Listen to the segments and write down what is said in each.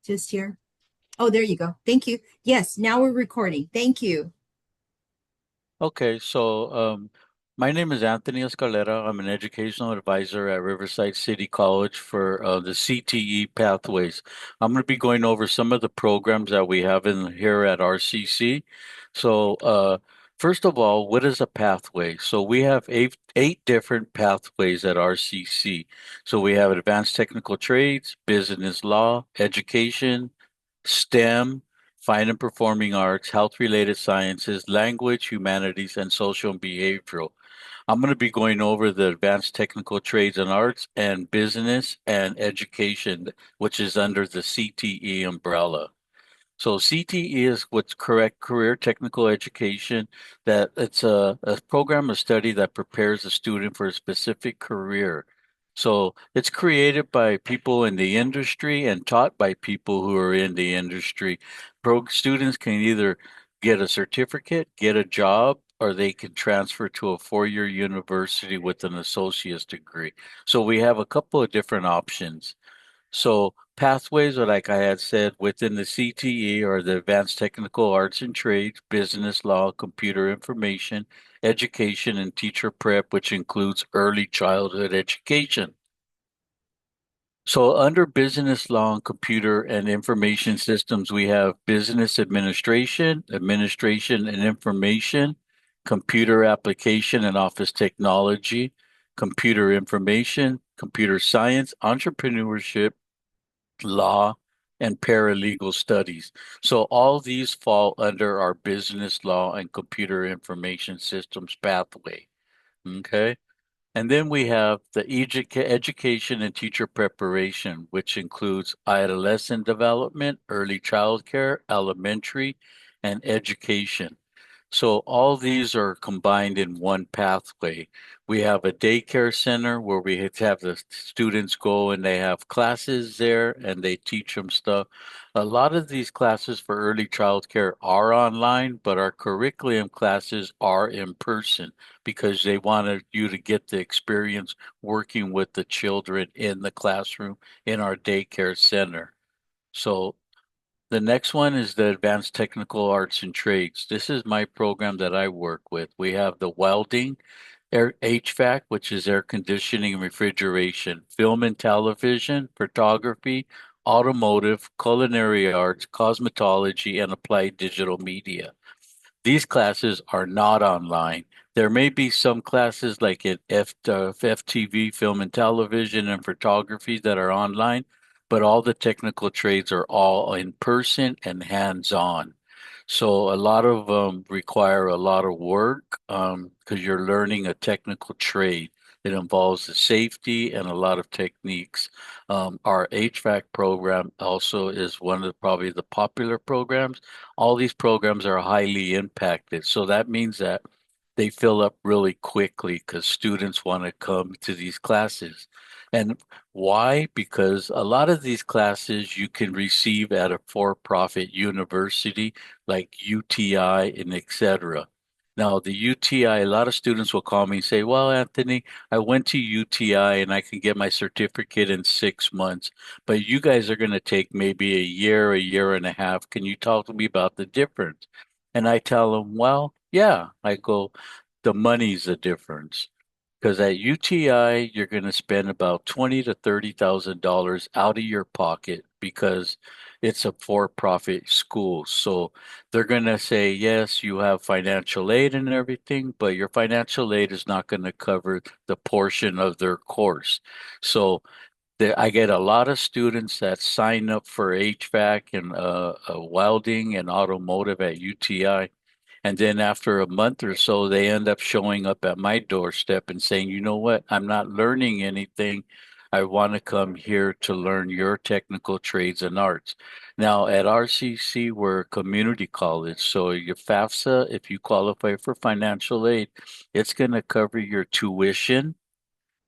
just here. Oh, there you go. Thank you. Yes, now we're recording. Thank you. Okay, so my name is Anthony Escalera. I'm an educational advisor at Riverside City College for the CTE pathways. I'm going to be going over some of the programs that we have in here at RCC. So, first of all, what is a pathway? So we have eight different pathways at RCC. So we have advanced technical trades, business law, education, STEM, fine and performing arts, health related sciences, language, humanities, and social and behavioral. I'm going to be going over the advanced technical trades and arts and business and education, which is under the CTE umbrella. So CTE is what's correct career technical education, that it's a program of study that prepares a student for a specific career. So it's created by people in the industry and taught by people who are in the industry. Students can either get a certificate, get a job, or they can transfer to a four-year university with an associate's degree. So we have a couple of different options. So pathways are like I had said within the CTE or the Advanced Technical Arts and Trades, business law, computer information, education, and teacher prep, which includes early childhood education. So under business law and computer and information systems, we have business administration, administration and information, computer application and office technology, computer information, computer science, entrepreneurship, law, and paralegal studies. So all these fall under our business law and computer information systems pathway. Okay. And then we have the education and teacher preparation, which includes adolescent development, early child care, elementary, and education. So all these are combined in one pathway. We have a daycare center where we have the students go and they have classes there and they teach them stuff. A lot of these classes for early child care are online, but our curriculum classes are in person because they wanted you to get the experience working with the children in the classroom in our daycare center. So the next one is the Advanced Technical Arts and Trades. This is my program that I work with. We have the welding, HVAC, which is air conditioning and refrigeration, film and television, photography, automotive, culinary arts, cosmetology, and applied digital media. These classes are not online. There may be some classes like at FTV, film and television, and photography that are online, but all the technical trades are all in person and hands-on. So a lot of them require a lot of work because you're learning a technical trade. It involves the safety and a lot of techniques. Our HVAC program also is one of probably the popular programs. All these programs are highly impacted. So that means that they fill up really quickly because students want to come to these classes. And why? Because a lot of these classes you can receive at a for-profit university like UTI and etc. Now, the UTI, a lot of students will call me and say, well, Anthony, I went to UTI and I can get my certificate in 6 months, but you guys are going to take maybe a year and a half. Can you talk to me about the difference? And I tell them, well, yeah, I go, the money's the difference. Because at UTI, you're going to spend about twenty to $30,000 out of your pocket because it's a for-profit school. So they're going to say, yes, you have financial aid and everything, but your financial aid is not going to cover the portion of their course. So I get a lot of students that sign up for HVAC and welding and automotive at UTI. And then after a month or so, they end up showing up at my doorstep and saying, you know what? I'm not learning anything. I want to come here to learn your technical trades and arts. Now, at RCC, we're a community college. So your FAFSA, if you qualify for financial aid, it's going to cover your tuition.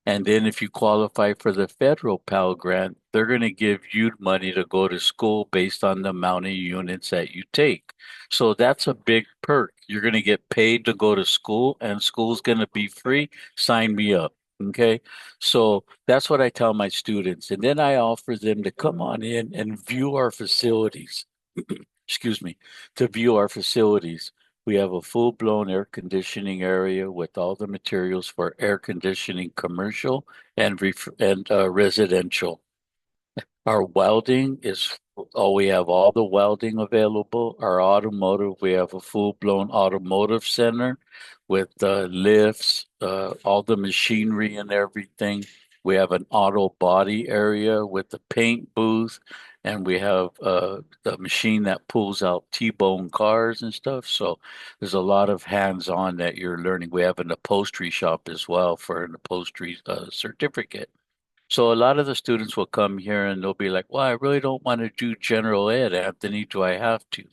And then if you qualify for the federal Pell Grant, they're going to give you money to go to school based on the amount of units that you take. So that's a big perk. You're going to get paid to go to school and school's going to be free. Sign me up. Okay, so that's what I tell my students. And then I offer them to come on in and view our facilities. Excuse me, to view our facilities. We have a full-blown air conditioning area with all the materials for air conditioning, commercial and residential. Our welding is, oh, we have all the welding available. Our automotive, we have a full-blown automotive center with lifts, all the machinery and everything. We have an auto body area with the paint booth, and we have the machine that pulls out T-bone cars and stuff. So there's a lot of hands-on that you're learning. We have an upholstery shop as well for an upholstery certificate. So a lot of the students will come here and they'll be like, well, I really don't want to do general ed, Anthony. Do I have to?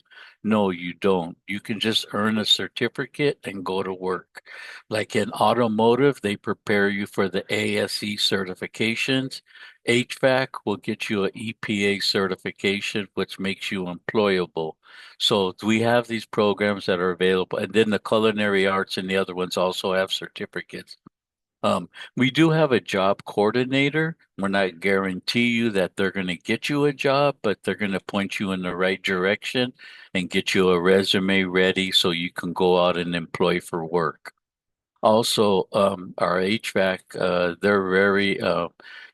No, you don't. You can just earn a certificate and go to work. Like in automotive, they prepare you for the ASE certifications. HVAC will get you an EPA certification, which makes you employable. So we have these programs that are available. And then the culinary arts and the other ones also have certificates. We do have a job coordinator. We're not guarantee you that they're going to get you a job, but they're going to point you in the right direction and get you a resume ready so you can go out and employ for work. Also, our HVAC, they're very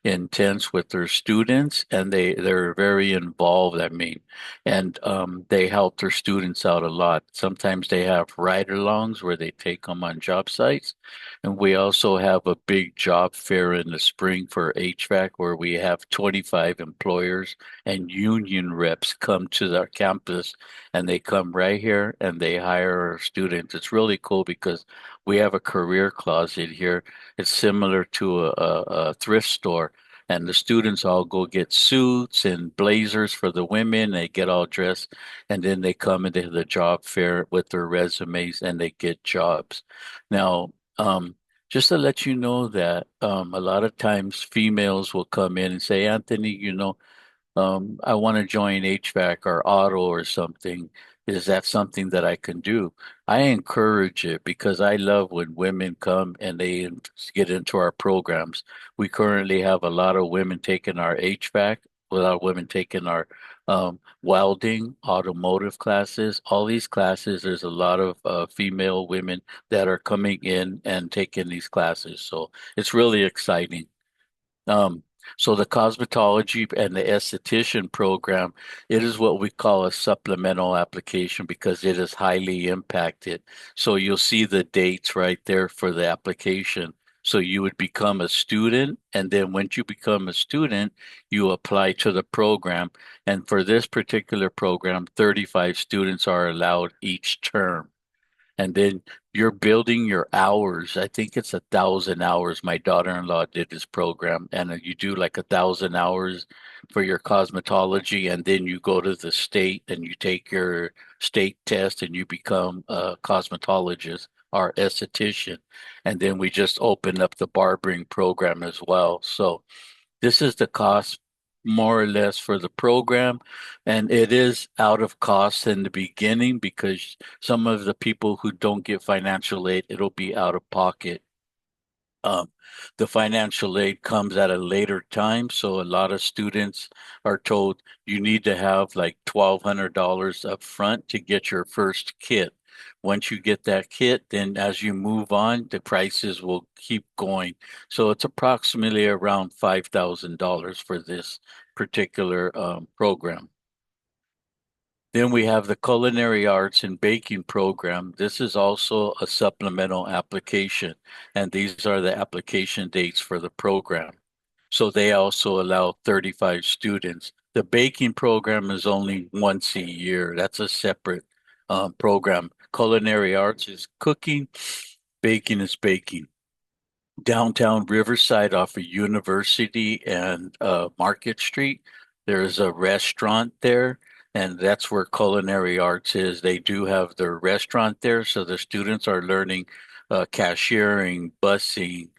intense with their students and they're very involved, I mean, and they help their students out a lot. Sometimes they have ride-alongs where they take them on job sites. And we also have a big job fair in the spring for HVAC where we have 25 employers and union reps come to our campus and they come right here and they hire our students. It's really cool because we have a career closet here. It's similar to a thrift store. And the students all go get suits and blazers for the women. They get all dressed and then they come into the job fair with their resumes and they get jobs. Now, just to let you know that a lot of times females will come in and say, Anthony, I want to join HVAC or auto or something. Is that something that I can do? I encourage it because I love when women come and get into our programs. We currently have a lot of women taking our HVAC, a lot of women taking our welding, automotive classes. All these classes, there's a lot of female women that are coming in and taking these classes. So it's really exciting. Um, so the cosmetology and the esthetician program, it is what we call a supplemental application because it is highly impacted. So you'll see the dates right there for the application. So you would become a student, and then once you become a student, you apply to the program. And for this particular program, 35 students are allowed each term. And then you're building your hours. I think it's 1,000 hours. My daughter-in-law did this program, and you do like 1,000 hours for your cosmetology, and then you go to the state and you take your state test and you become a cosmetologist or esthetician. And then we just opened up the barbering program as well. So this is the cost more or less for the program, and it is out of cost in the beginning because some of the people who don't get financial aid, it'll be out of pocket. Um, the financial aid comes at a later time, so a lot of students are told you need to have like $1,200 up front to get your first kit. Once you get that kit, then as you move on, the prices will keep going. So it's approximately around $5,000 for this particular program. Then we have the culinary arts and baking program. This is also a supplemental application, and these are the application dates for the program. So they also allow 35 students. The baking program is only once a year. That's a separate program. Culinary arts is cooking, baking is baking. Downtown Riverside off of University and Market Street. There's a restaurant there, and that's where culinary arts is. They do have their restaurant there, so the students are learning cashiering, busing,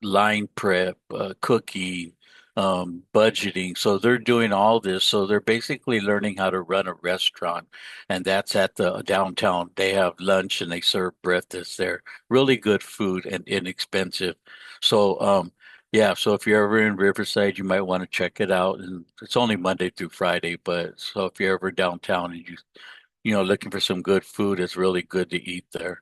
line prep, cooking, budgeting. So they're doing all this. So they're basically learning how to run a restaurant, and that's at the downtown. They have lunch and they serve breakfast there. Really good food and inexpensive. So yeah, so if you're ever in Riverside, you might want to check it out. And it's only Monday through Friday, but so if you're ever downtown and you looking for some good food, it's really good to eat there.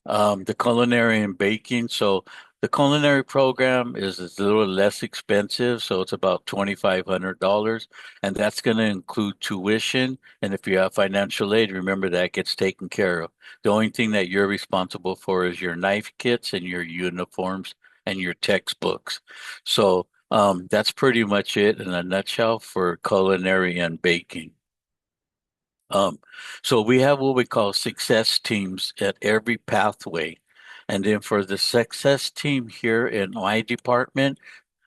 The culinary and baking. So the culinary program is a little less expensive, so it's about $2,500, and that's going to include tuition. And if you have financial aid, remember that gets taken care of. The only thing that you're responsible for is your knife kits and your uniforms and your textbooks. So that's pretty much it in a nutshell for culinary and baking. Um, so we have what we call success teams at every pathway. And then for the success team here in my department,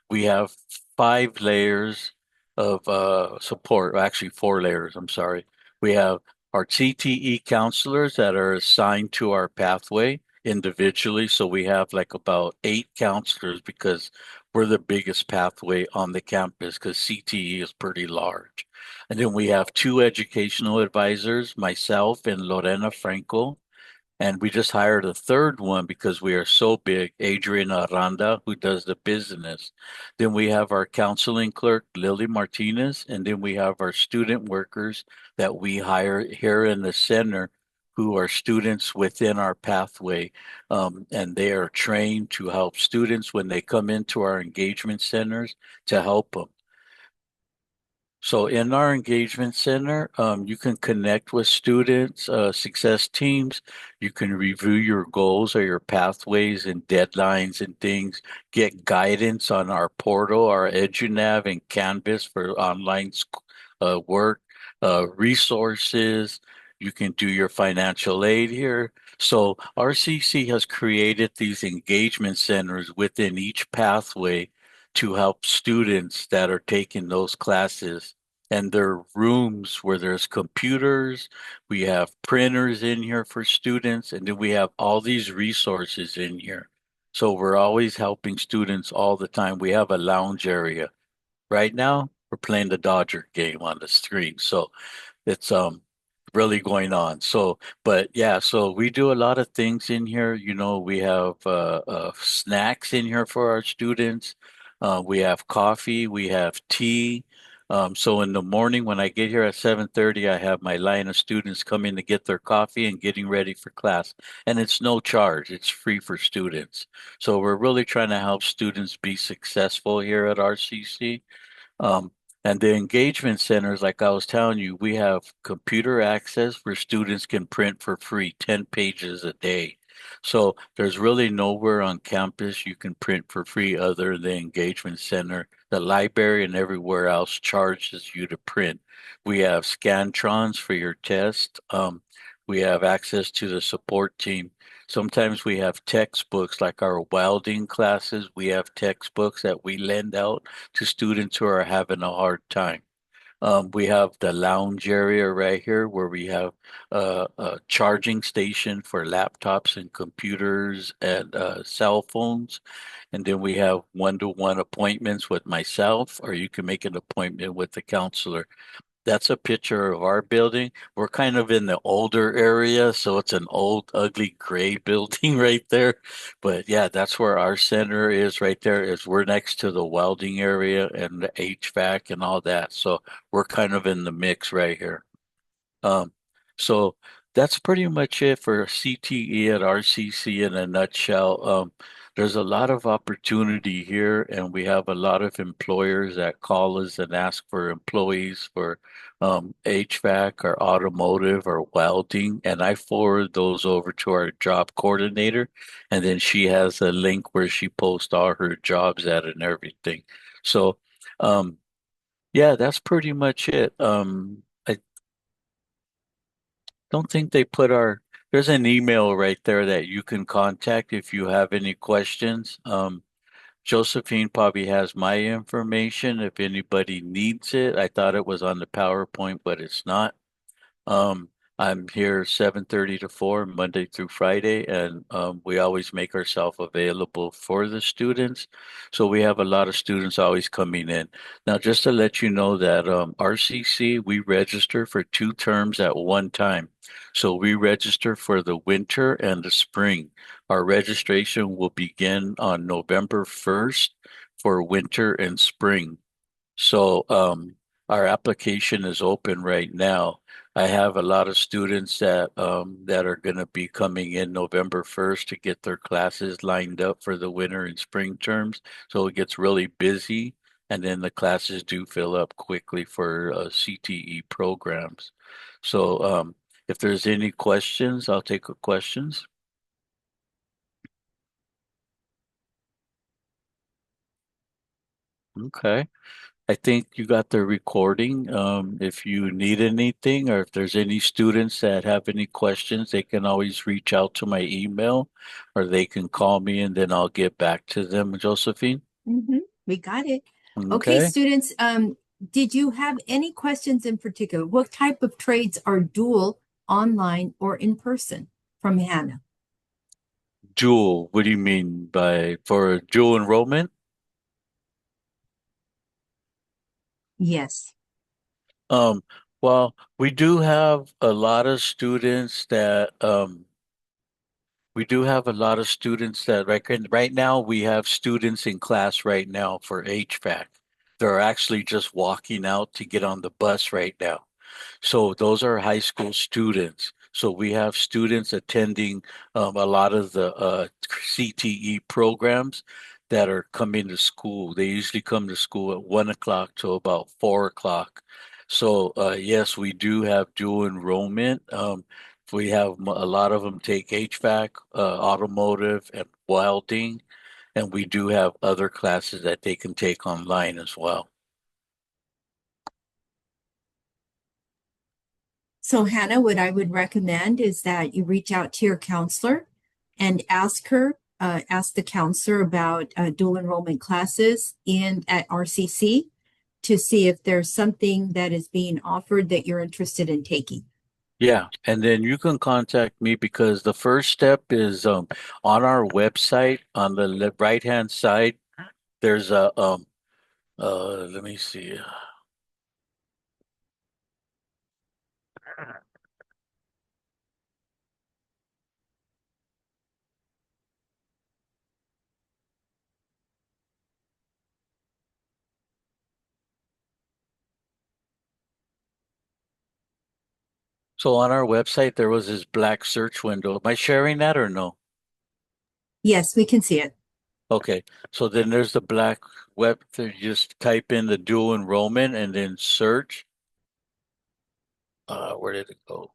we have 5 layers of support, actually 4 layers, I'm sorry. We have our CTE counselors that are assigned to our pathway individually. So we have like about 8 counselors because we're the biggest pathway on the campus because CTE is pretty large. And then we have 2 educational advisors, myself and Lorena Franco. And we just hired a third one because we are so big, Adrian Aranda, who does the business. Then we have our counseling clerk, Lily Martinez, and then we have our student workers that we hire here in the center who are students within our pathway. And they are trained to help students when they come into our engagement centers to help them. So in our engagement center, you can connect with students, success teams. You can review your goals or your pathways and deadlines and things. Get guidance on our portal, our EduNav and Canvas for online work, resources. You can do your financial aid here. So RCC has created these engagement centers within each pathway to help students that are taking those classes. And there are rooms where there's computers, we have printers in here for students, and then we have all these resources in here. So we're always helping students all the time. We have a lounge area. Right now, we're playing the Dodger game on the screen. So it's really going on. So, but yeah, so we do a lot of things in here. We have snacks in here for our students. We have coffee, we have tea. So in the morning when I get here at 7:30, I have my line of students coming to get their coffee and getting ready for class. And it's no charge. It's free for students. So we're really trying to help students be successful here at RCC. Um, and the engagement centers, like I was telling you, we have computer access where students can print for free, 10 pages a day. So there's really nowhere on campus you can print for free other than the engagement center. The library and everywhere else charges you to print. We have Scantrons for your test. We have access to the support team. Sometimes we have textbooks like our welding classes. We have textbooks that we lend out to students who are having a hard time. We have the lounge area right here where we have a charging station for laptops and computers and cell phones. And then we have one-to-one appointments with myself, or you can make an appointment with the counselor. That's a picture of our building. We're kind of in the older area, so it's an old, ugly gray building right there. But yeah, that's where our center is right there. Is we're next to the welding area and the HVAC and all that. So we're kind of in the mix right here. Um, so that's pretty much it for CTE at RCC in a nutshell. There's a lot of opportunity here, and we have a lot of employers that call us and ask for employees for HVAC or automotive or welding, and I forward those over to our job coordinator, and then she has a link where she posts all her jobs at and everything. So, um, yeah, that's pretty much it. I don't think they put there's an email right there that you can contact if you have any questions. Josephine probably has my information if anybody needs it. I thought it was on the PowerPoint, but it's not. Um, I'm here 7:30 to 4, Monday through Friday, and we always make ourselves available for the students. So we have a lot of students always coming in. Now, just to let you know that RCC, we register for 2 terms at one time. So we register for the winter and the spring. Our registration will begin on November 1st for winter and spring. So our application is open right now. I have a lot of students that are going to be coming in November 1st to get their classes lined up for the winter and spring terms. So it gets really busy, and then the classes do fill up quickly for CTE programs. So if there's any questions, I'll take questions. Okay. I think you got the recording. If you need anything or if there's any students that have any questions, they can always reach out to my email or they can call me and then I'll get back to them, Josephine. We got it. Okay, Okay. students, did you have any questions in particular? What type of trades are dual, online, or in person from Hannah? Dual, what do you mean by for dual enrollment? Yes. Um, well, we do have a lot of students that we do have a lot of students that right now we have students in class right now for HVAC. They're actually just walking out to get on the bus right now. So those are high school students. So we have students attending a lot of the CTE programs that are coming to school. They usually come to school at 1 o'clock to about 4 o'clock. So yes, we do have dual enrollment. We have a lot of them take HVAC, automotive, and welding, and we do have other classes that they can take online as well. So, Hannah, what I would recommend is that you reach out to your counselor and ask the counselor about dual enrollment classes in at RCC to see if there's something that is being offered that you're interested in taking. Yeah, and then you can contact me because the first step is on our website on the right-hand side. There's a let me see. So on our website there was this black search window. Am I sharing that or no? Yes, we can see it. Okay, so then there's the black web. You just type in the dual enrollment and then search. Where did it go?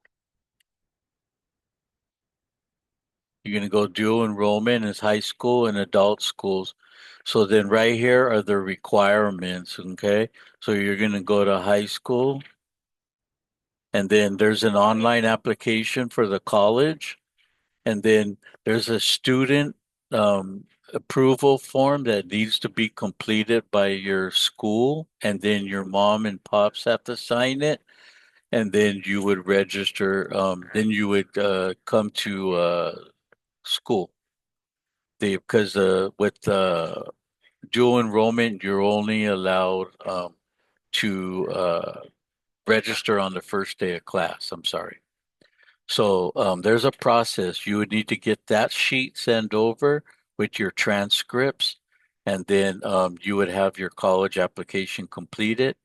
You're gonna go dual enrollment is high school and adult schools. So then right here are the requirements, okay? So you're gonna go to high school and then there's an online application for the college and then there's a student approval form that needs to be completed by your school and then your mom and pops have to sign it and then you would register then you would come to school. Because with dual enrollment, you're only allowed to register on the first day of class. I'm sorry. So there's a process. You would need to get that sheet sent over with your transcripts, and then you would have your college application completed.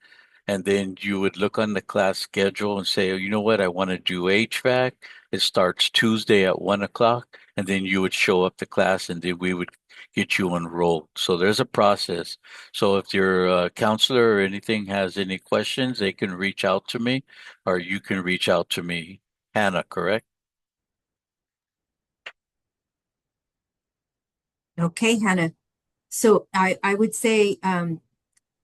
And then you would look on the class schedule and say, oh, you know what, I want to do HVAC. It starts Tuesday at 1 o'clock. And then you would show up to class and then we would get you enrolled. So there's a process. So if your counselor or anything has any questions, they can reach out to me or you can reach out to me. Hannah, correct? Okay, Hannah. So I would say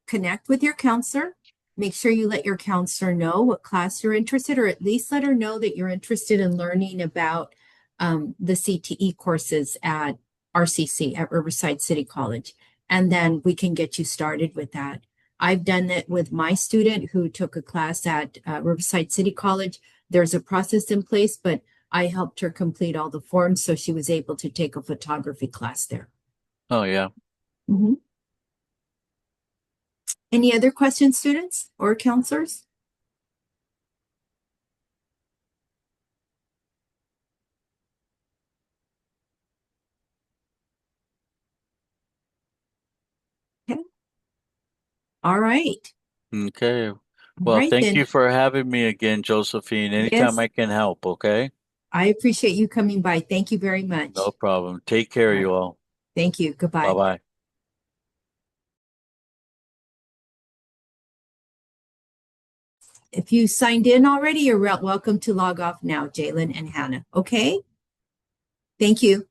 connect with your counselor. Make sure you let your counselor know what class you're interested, or at least let her know that you're interested in learning about the CTE courses at RCC at Riverside City College. And then we can get you started with that. I've done that with my student who took a class at Riverside City College. there's a process in place, but I helped her complete all the forms so she was able to take a photography class there. Oh, yeah. Mhm. Any other questions, students or counselors? Okay. All right. Okay. All Well, right thank then. you for having me again, Josephine. Anytime Yes, I can help, okay? I appreciate you coming by. Thank you very No much. problem. Take care, All right. you all. Thank you. Goodbye. Bye-bye. If you signed in already, you're welcome to log off now, Jalen and Hannah. Okay? Thank you.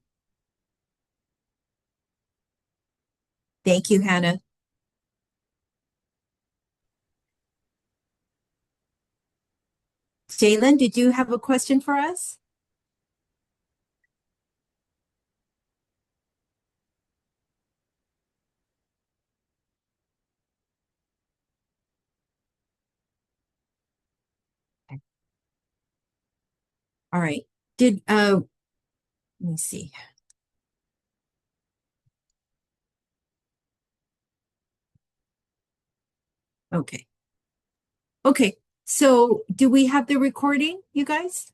Thank you, Hannah. Jalen, did you have a question for us? All right. Did let me see. Okay. Okay. So do we have the recording, you guys?